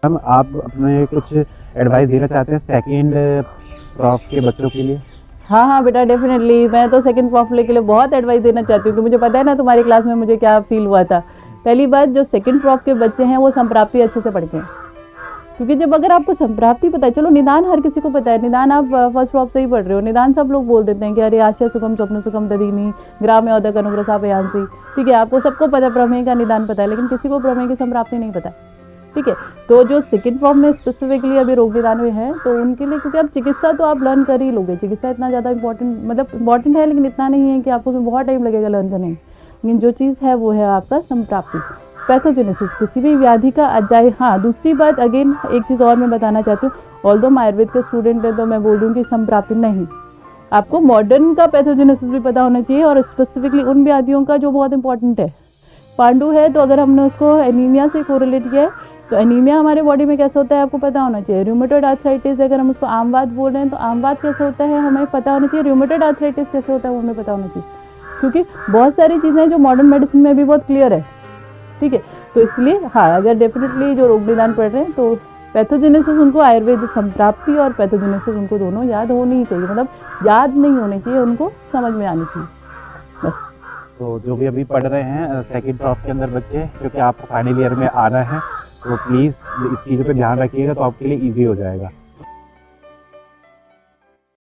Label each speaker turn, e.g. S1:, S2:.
S1: हम आप अपने कुछ एडवाइस देना चाहते हैं सेकंड प्रॉफ के बच्चों के लिए?
S2: हाँ हाँ बेटा, डेफिनेटली मैं तो सेकंड प्रॉफिले के लिए बहुत एडवाइस देना चाहती हूँ कि मुझे पता है ना तुम्हारी क्लास में मुझे क्या फील हुआ था। पहली बात, जो सेकंड प्रॉफ के बच्चे हैं वो संप्राप्ति अच्छे से पढ़ के हैं, क्योंकि जब अगर आपको संप्राप्ति पता है, चलो निदान हर किसी को पता है, निदान आप फर्स्ट प्रॉप से ही पढ़ रहे हो, निदान सब लोग बोल देते हैं कि अरे आशय सुखम स्वप्न सुखम तदीनी ग्राम्य उदक अनुग्रसा भयांसी, ठीक है, आपको सबको पता है, प्रमेय का निदान पता है, लेकिन किसी को प्रमेय की संप्राप्ति नहीं पता, ठीक है। तो जो सेकंड फॉर्म में स्पेसिफिकली अभी रोग निदान में है, तो उनके लिए, क्योंकि अब चिकित्सा तो आप लर्न कर ही लोगे, चिकित्सा इतना ज़्यादा इंपॉर्टेंट, मतलब इंपॉर्टेंट है, लेकिन इतना नहीं है कि आपको उसमें बहुत टाइम लगेगा लर्न करने में, लेकिन जो चीज़ है वो है आपका संप्राप्ति, पैथोजेनेसिस, किसी भी व्याधि का अध्याय। हाँ, दूसरी बात, अगेन एक चीज़ और मैं बताना चाहती हूँ, ऑल्दो मैं आयुर्वेद का स्टूडेंट है तो मैं बोल रही हूँ कि संप्राप्ति नहीं, आपको मॉडर्न का पैथोजेनेसिस भी पता होना चाहिए, और स्पेसिफिकली उन व्याधियों का जो बहुत इंपॉर्टेंट है। पांडु है तो अगर हमने उसको एनीमिया से कोरिलेट किया है, तो एनीमिया हमारे बॉडी में कैसे होता है आपको पता होना चाहिए। रूमेटॉइड आर्थराइटिस, अगर हम उसको आमवात बोल रहे हैं तो आमवात कैसे होता है हमें पता होना चाहिए, रूमेटॉइड आर्थराइटिस कैसे होता है वो हमें पता होना चाहिए, क्योंकि बहुत सारी चीज़ें जो मॉडर्न मेडिसिन में भी बहुत क्लियर है, ठीक है। तो इसलिए हाँ, अगर डेफिनेटली जो रोग निदान पढ़ रहे हैं तो पैथोजेनेसिस उनको आयुर्वेद संप्राप्ति और पैथोजेनेसिस उनको दोनों याद होनी ही चाहिए, मतलब याद नहीं होनी चाहिए, उनको समझ में आनी चाहिए बस।
S1: तो जो भी अभी पढ़ रहे हैं सेकंड प्रॉफ के अंदर बच्चे, क्योंकि आपको फाइनल ईयर में आना है, तो प्लीज़ इस चीज़ों पे ध्यान रखिएगा, तो आपके लिए ईजी हो जाएगा।